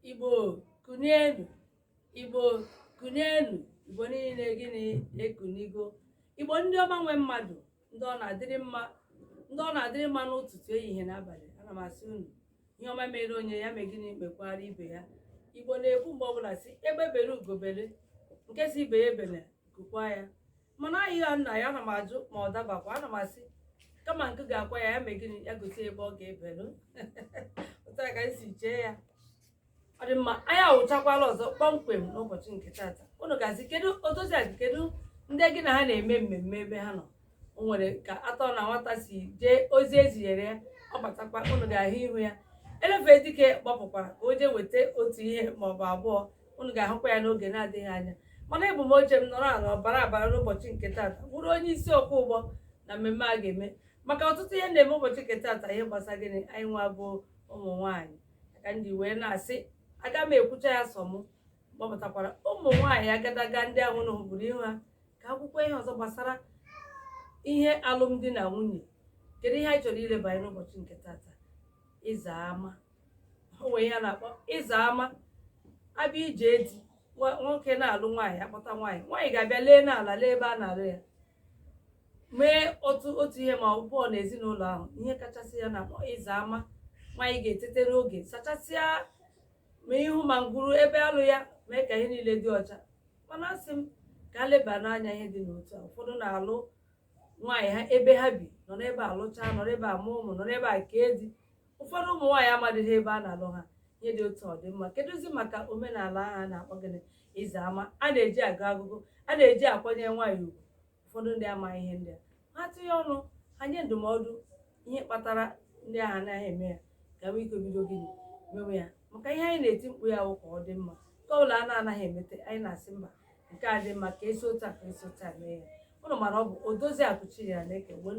Igbo kunienu, Igbo kunienu, Igbo niile gịnị ekunigo. Igbo ndị ọma nwe mmadụ, ndị ọ na-adịrị mma n'ụtụtụ, ehihie na abalị. Ana m asị unu ihe ọma mere onye ya mee gịnị mekwara ibe ya. Igbo na-ekwu mgbe ọbụla si egbe bere ugobere, nke si ibe ya ebele gụkwa ya. Mana anyị ya nna ya ana m ajụ ma ọ dabakwa. Ana m asị kama nke ga-akwa ya ya mee gịnị ya gosi ebe ọ ga-ebelu. Ụta ka anyị si chee ya. Ọ dị mma, anyị awụchakwala ọzọ kpọmkwem n'ụbọchị nke tata. Unu ga-asị kedu odoziakụ, kedu ndị gị na ha na-eme mmemme ebe ha nọ. O nwere ka atọ na nwata si jee ozi ezinyere ya, ọ batakwa, unu ga-ahụ ihu ya. Elefe dike gbapụkwara ka o jee weta otu ihe maọbụ abụọ, unu ga-ahụkwa ya n'oge na-adịghị anya. Mana ebumnuche m nọrọ ala ọbara abara n'ụbọchị nke tata bụrụ onye isi ọkwọ ụgbọ na mmemme a ga-eme, maka ọtụtụ ihe na-eme ụbọchị nke tata ihe gbasara gịnị anyị nwa bụ ụmụ nwaanyị. Ka ndị wee na-asị aga m ekwucha ya sọ m gbapụtakwara ụmụ nwaanyị agadaga ndị ahụ na hụbụrụ ihu ha ka akwụkwọ ihe ọzọ gbasara ihe alụmdi na nwunye. Kedu ihe anyị chọrọ ileba anyị n'ụbọchị nke tata? Ịza ama. O nwere ihe a na-akpọ ịza ama. Abịa ije di nwoke na-alụ nwaanyị, akpọta nwaanyị ga-abịa lee n'ala, lee ebe a na-alụ ya, mee otu ihe ma ọ bụ pụọ n'ezinụlọ ahụ. Ihe kachasị ya na-akpọ ịza ama. Nwaanyị ga-etete n'oge sachasịa ma ihu ma ngwuru ebe alụ ya, mee ka ihe niile dị ọcha. Mana asị m ka leba n'anya ihe dị n'otu a. Ụfọdụ na-alụ nwaanyị ha ebe ha bi, nọ n'ebe alụcha, nọ n'ebe amụ ụmụ, nọ n'ebe a kee di. Ụfọdụ ụmụ nwaanyị amadịghị ebe a na-alụ ha. Ihe dị otu ọ dị mma? Kedụzi maka omenala ahụ a na-akpọ gịnị? Ịza ama. A na-eji agụ agụgụ, a na-eji akwanye nwaanyị ugwu. Ụfọdụ ndị amaghị ihe ndị a, ha tinye ọnụ, ha nye ndụmọdụ ihe kpatara ndị ahụ anaghị eme ya, ka nwee ike bido gịnị mewe ya. Maka ihe anyị na-eti mkpu ya wụ ka ọ dị mma. Nke ọbụla a na-anaghị emete, anyị na-asị mba nke a dị mma, ka esi otu a ka esi otu a mee ya. Ụnụ mara ọ bụ Odoziakụ Chinyere bụ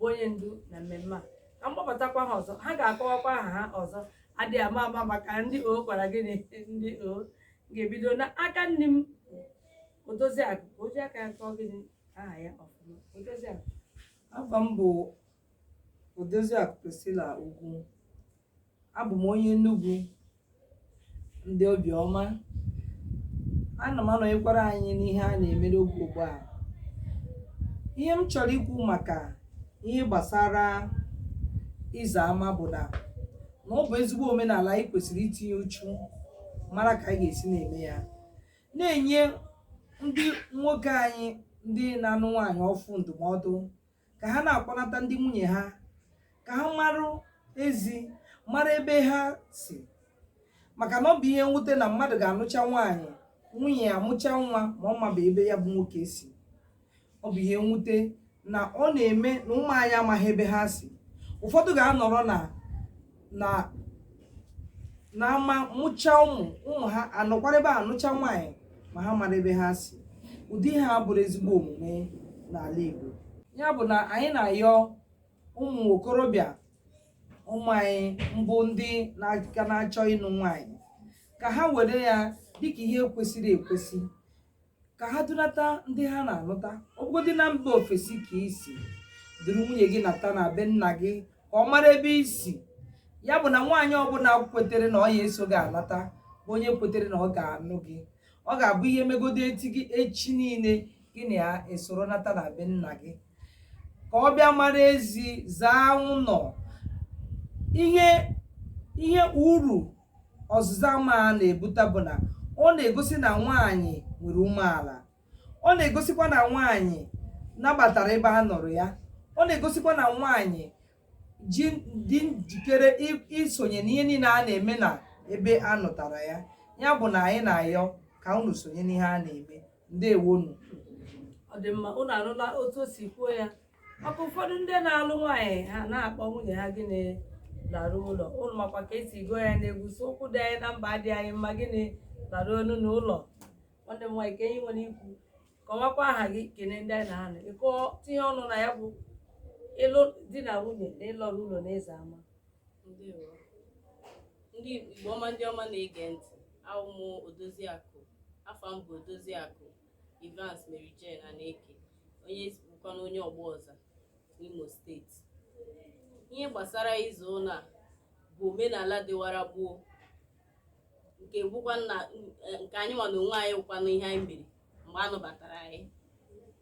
onye ndu na mmemme a. Ka m gbapụtakwa ha ọzọ, ha ga-akọwakwa aha ha ọzọ. Adịghị ama ama maka ndị o gwara gịnị, ndị o ga-ebido n'aka nne m Odoziakụ ka o ji aka ya kọọ gịnị aha ya ọfụma. Odoziakụ. Afa m bụ Odoziakụ Priscilla Ugwu. Abụ m onye Enugu ndị obiọma. Ana m anọnyekwara anyị n'ihe a na-eme n'oge ugbu a. Ihe m chọrọ ikwu maka ihe gbasara ịza ama bụ na ọ bụ ezigbo omenala anyị kwesịrị itinye uchu mara ka anyị ga-esi na-eme ya, na-enye ndị nwoke anyị ndị na-anụ nwaanyị ọfụ ndụmọdụ ka ha na-akpọnata ndị nwunye ha, ka ha marụ mara ebe ha si. Maka na ọ bụ ihe mwute na mmadụ ga-anụcha nwaanyị, nwunye ya amụcha nwa ma ọ maba ebe ya bụ nwoke si. Ọ bụ ihe mwute na ọ na-eme na ụmụ anyị amaghị ebe ha si. Ụfọdụ ga-anọrọ na ama mụcha ụmụ ha, anọkwara ebe a anụcha nwaanyị ma ha mara ebe ha si. Ụdị ha bụrụ ezigbo omume n'ala Igbo. Ya bụ na anyị na-ayọ ụmụ okorobịa, ụmụ anyị mbụ ndị na-achọ ịnụ nwaanyị, ka ha were ya dịka ihe kwesịrị ekwesị, ka ha dunata ndị ha na-alụta. Ọbụgodị na mba ofesi ka isi, duru nwunye gị nata na be nna gị ka ọ mara ebe isi. Ya bụ na nwaanyị ọbụla kwetere na ọ ya eso gị alata bụ onye kwetere na ọ ga-anụ gị. Ọ ga-abụ ihe megodo echi niile gị na ya esoro nata na be nna gị, ka ọ bịa mara ezi, zaa ụlọ. Ihe uru ọzụzụ ama a na-ebute bụ na ọ na-egosi na nwaanyị nwere umeala. Ọ na-egosikwa na nwaanyị nabatara ebe a nọrọ ya. Ọ na-egosikwa na nwaanyị dị njikere isonye n'ihe niile a na-eme na ebe a nụtara ya. Ya bụ na anyị na-ayọ ka unu sonye n'ihe a na-eme. Ndewonu. Ọ dị mma, unu anụla otu o si kwuo ya. Maka ụfọdụ ndị na-alụ nwaanyị ha na-akpọ nwunye ha gịnị larụ ụlọ. Ụnụ makwa ka esi gụọ ya n'egwu, so okwu dị anyị na mba dị anyị mma gịnị larụ onu n'ụlọ. Nwanne m nwaanyị, ka enyi nwere ikwu kọwakwa aha gị, kene ndị anyị na ha ịkọ tinye ọnụ na ya bụ ịlụ di na nwunye na ịlọrụ ụlọ na ịza ama. Ndị Igbo ọma, ndị ọma na-ege ntị, awụ m Odoziakụ. Afa m bụ Odoziakụ Evans Mary Jane Aneke, onye bụkwa na onye ọgbọ ọza n'Imo steeti. Ihe gbasara ịza ụlọ a bụ omenala dịwara gboo nke bụkwa na nke anyị nwa na onwe anyị bụkwanụ ihe anyị mere mgbe a nụbatara anyị.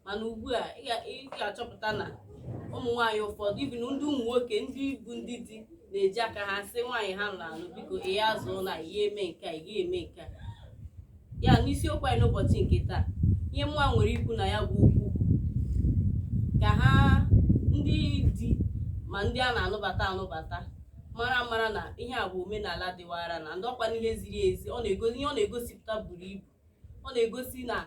Mana ugbu a ị ga-achọpụta na ụmụ nwaanyị ụfọdụ ibi na ndị ụmụ nwoke ndị bụ ndị di na-eji aka ha sị nwaanyị ha na-alụ biko ị ya zụọ na ihe eme nke a ị ga-eme nke a. Ya n'isiokwu anyị n'ụbọchị nke taa, ihe mwa nwere ikwu na ya bụ okwu ka ha ndị di ma ndị a na-anụbata mara na ihe a bụ omenala dịwara na ndị ọkwa n'ihe ziri ezi. Ihe ọ na-egosipụta buru ibu. Ọ na-egosi na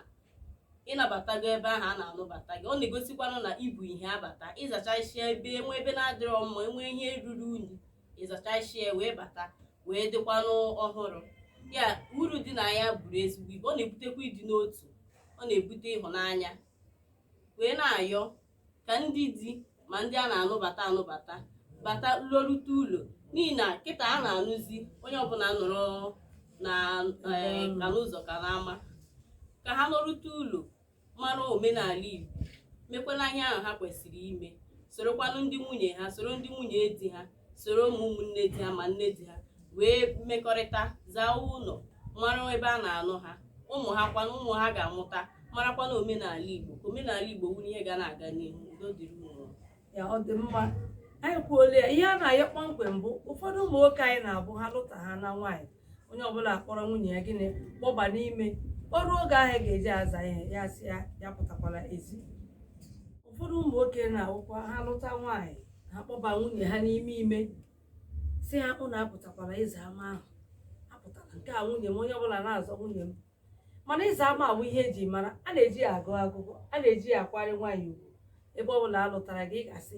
ịnabatago ebe ahụ a na-anụbata gị. Ọ na-egosikwanụ na ibu ihe abata ịzachasịa ebe enwe ebe na-adịrọ mma enwe ihe ruru unyi ịzachasịa wee bata wee dịkwanụ ọhụrụ. Ya uru dị na ya buru ezigbo ibu. Ọ na-ebutekwa ịdị n'otu, ọ na-ebute ịhụnanya. Wee na-ayọ ka ndị di ma ndị a na-anụbata bata lụrụta ụlọ, n'ihi na kịta a na-anụzi onye ọbụla nọrọ na ka n'ụzọ ka n'ama, ka ha nọrụta ụlọ mara omenala Igbo, mekwana ihe ahụ ha kwesịrị ime, sorokwanụ ndị nwunye ha, soro ndị nwunye di ha, soro ụmụnne di ha ma nne di ha wee mmekọrịta, zaa ụlọ, mara ebe a na-anụ ha, ụmụ ha ga-amụta marakwana omenala Igbo. Omenala Igbo wuru ihe ga na-aga n'ihu. Udo dịrị unu. Ya ọ dị mma, anyị kwuola ya. Ihe a na-ayọ kpọmkwem bụ ụfọdụ ụmụ nwoke anyị na-abụ ha lụta ha na nwaanyị, onye ọbụla akpọrọ nwunye ya gịnị kpọba n'ime ọrụ oge ahụ ga-eji aza ihe ya sị ya pụtakwala ezi. Ụfọdụ ụmụ nwoke na-awụkwa ha lụta nwaanyị ha kpọba nwunye ha n'ime ime si ha ụnụ apụtakwala ịza ama ahụ, apụtala nke a nwunye m, onye ọbụla na-azọ nwunye m. Mana ịza ama bụ ihe eji mara, a na-eji ya agụ agụgụ, a na-eji ya akwari nwaanyị ugwu. Ebe ọbụla a lụtara gị ị ga-asị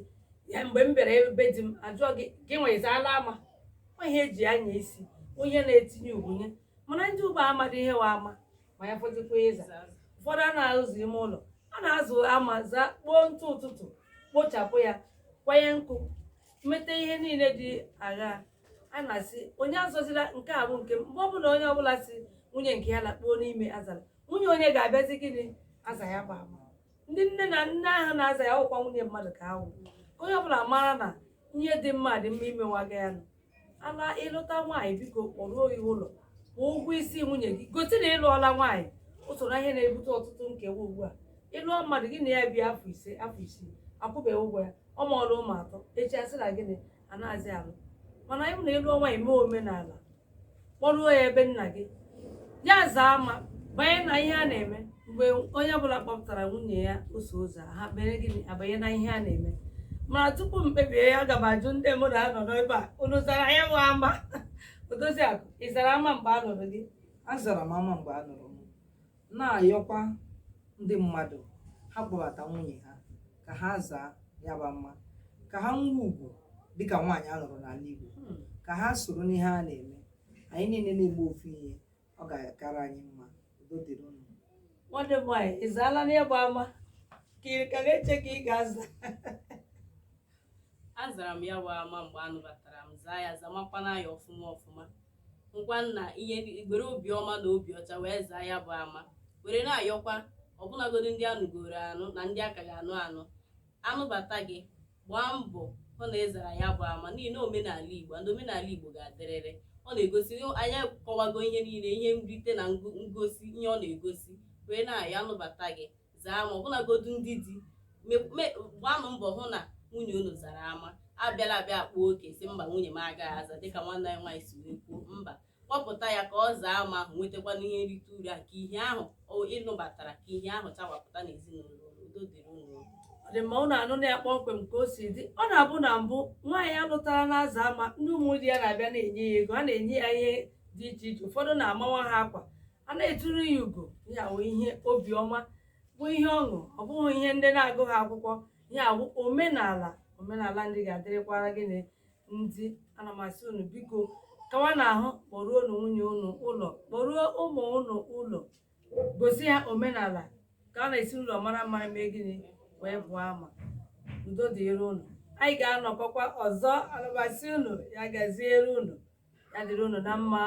ya mgbe m bịara ebe di m ajụọ gị nwe ịzaala ama. Nwa ihe eji anya isi onye na-etinye ugwu nye. Mana ndị ugbo amadị ihe wa ama ma ya fọdụkwa ịza. Ụfọdụ a na-azụ ime ụlọ, a na-azụ ama za kpoo ntụ ụtụtụ, kpochapụ ya, kwanye nkụ, mete ihe niile dị agha. A na-asị onye azọzila nke a bụ nke m. Mgbe ọbụla onye ọbụla si nwunye nke ya lakpuo n'ime azara, nwunye onye ga-abịazi gịnị aza ya bụ ama. Ndị nne na nne ahụ na-aza ya ọkwa nwunye mmadụ ka ahụ. Onye ọbụla mara na ihe dị mma imewaga ya nụ. Ala ịlụta nwaanyị biko kpọruo ya ụlọ, kwụọ ụgwọ isi nwunye gị, gosi na ịlụọla nwaanyị. Usoro ihe na-ebute ọtụtụ nkewa ugbu a. Ịlụọ mmadụ gị na ya bịa afọ 5 afọ 6 akwụbeghị ụgwọ ya, ọ mụọla ụmụ 3, echi asị na gịnị a na-azị alụ. Mana ịbụ na ịlụọ nwaanyị mee omenala, kpọruo ya ebe nna gị, ya zaa ama banye na ihe a na-eme. Mgbe onye ọbụla kpọpụtara nwunye ya ose ụzọ ha mere gịnị abanye na ihe a na-eme. Mana tupu m kpebie ya, aga m ajụ ndị mmadụ a nọ n'ebe a, unu zara ya bụ ama? Odoziakụ, ị zara ama mgbe a nụrụ gị? Azara m ama mgbe a nụrụ m. Na-ayọkwa ndị mmadụ ha kpọbata nwunye ha ka ha zaa ya bụ ama, ka ha nwee ugwu dịka nwaanyị a nụrụ n'ala Igbo, ka ha soro n'ihe a na-eme. Anyị niile na-egbu ofu ihe, ọ ga-akara anyị mma. Udo dịrị unu. Nwanne m nwaanyị, ị zaala na ịgba ama ka ị ka ga-eche ka ị ga-aza? Azara m ya bụ ama mgbe a nụbatara m, zaa ya zamakwana ya ọfụma ngwa nna ihe gbere obiọma na obi ọcha wee zaa ya bụ ama. Were na-ayọkwa ọbụnagodi ndị anụgoro anụ na ndị aka ga-anụ anụbata gị, gbaa mbọ hụ na ịzara ya bụ ama, n'ihi na omenala Igbo ndị omenala Igbo ga-adịrịrị. Ọ na-egosi anyị akọwago ihe niile, ihe nrite na ngosi ihe ọ na-egosi. Wee na-ayọ anụbata gị zaa ama, ọbụnagodi ndị di gbaanụ mbọ hụ na nwunye unu zara ama. Abịala abịa akpọ oke si mba nwunye m agaghị aza dịka nwanne anyị nwaanyị si wee kwuo. Mba, kpọpụta ya ka ọ zaa ama ahụ, nwetakwana ihe nrite uru a, ka ihe ahụ ịnụbatara ka ihe ahụ chawapụta n'ezinụlọ. Udo dịrị unu. Ọ dị mma unu anụ na ya kpọmkwem ka o si dị. Ọ na-abụ na mbụ nwaanyị alụtara na-aza ama, ndị ụmụ di ya na-abịa na-enye ya ego, a na-enye ya ihe dị iche iche. Ụfọdụ na-amawa ha akwa, a na-eturu ya ugo. Ya bụ ihe obiọma, bụ ihe ọṅụ, ọ bụghị ihe ndị na-agụghị akwụkwọ. Ya bụ omenala ndị ga-adịrịkwara gịnị ndị. Ana m asị unu biko kawa na ahụ, kpọruo unu nwunye unu ụlọ, kpọruo ụmụ unu ụlọ, gosi ha omenala ka a na-esi ụlọ mara mma mee gịnị wee bụọ ama. Udo dịrị unu. Anyị ga-anọkọkwa ọzọ. Ana m asị unu ya gaziere unu, ya dịrị unu na mma.